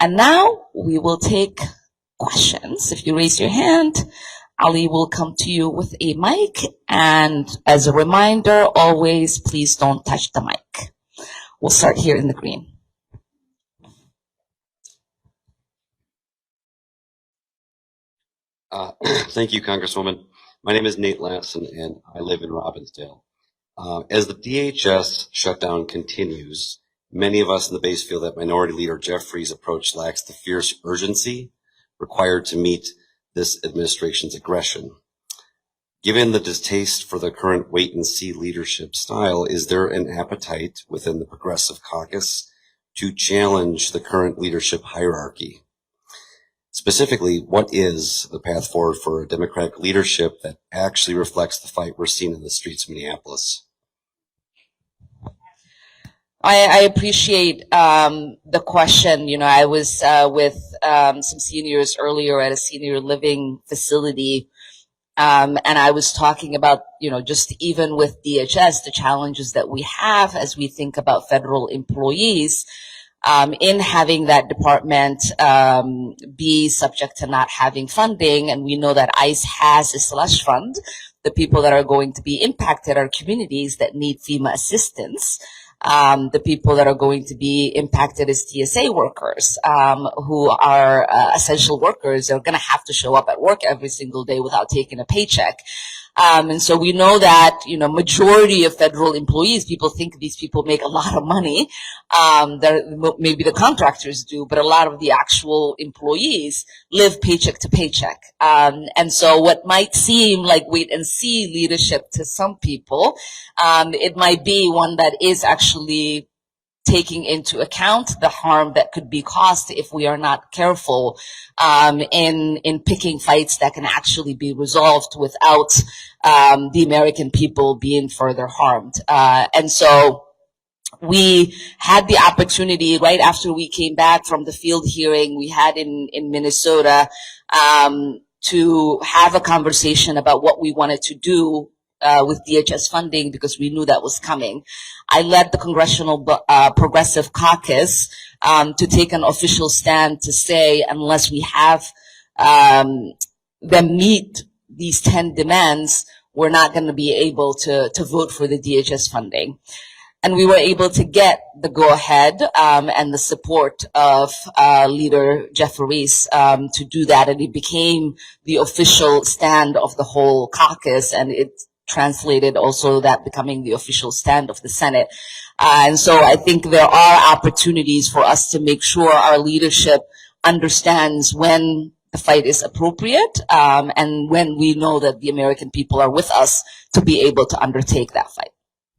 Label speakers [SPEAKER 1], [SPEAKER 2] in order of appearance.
[SPEAKER 1] And now we will take questions. If you raise your hand, Ali will come to you with a mic. And as a reminder, always please don't touch the mic. We'll start here in the green.
[SPEAKER 2] Thank you, Congresswoman. My name is Nate Lassen, and I live in Robbinsdale. As the DHS shutdown continues, many of us in the base feel that Minority Leader Jeffries' approach lacks the fierce urgency required to meet this administration's aggression. Given the distaste for the current wait-and-see leadership style, is there an appetite within the Progressive Caucus to challenge the current leadership hierarchy? Specifically, what is the path forward for a Democratic leadership that actually reflects the fight we're seeing in the streets of Minneapolis?
[SPEAKER 1] I appreciate the question. You know, I was with some seniors earlier at a senior living facility, and I was talking about, you know, just even with DHS, the challenges that we have as we think about federal employees. In having that department be subject to not having funding. And we know that ICE has a slush fund. The people that are going to be impacted are communities that need FEMA assistance. The people that are going to be impacted is TSA workers, who are essential workers. They're going to have to show up at work every single day without taking a paycheck. And so we know that, you know, majority of federal employees, people think these people make a lot of money. Maybe the contractors do, but a lot of the actual employees live paycheck to paycheck. And so what might seem like wait and see leadership to some people, it might be one that is actually taking into account the harm that could be caused if we are not careful in picking fights that can actually be resolved without the American people being further harmed. And so we had the opportunity right after we came back from the field hearing we had in Minnesota to have a conversation about what we wanted to do with DHS funding, because we knew that was coming. I led the Congressional Progressive Caucus to take an official stand to say, unless we have them meet these 10 demands, we're not going to be able to vote for the DHS funding. And we were able to get the go-ahead and the support of Leader Jeffries to do that, and it became the official stand of the whole caucus, and it translated also that becoming the official stand of the Senate. And so I think there are opportunities for us to make sure our leadership understands when the fight is appropriate, and when we know that the American people are with us to be able to undertake that fight.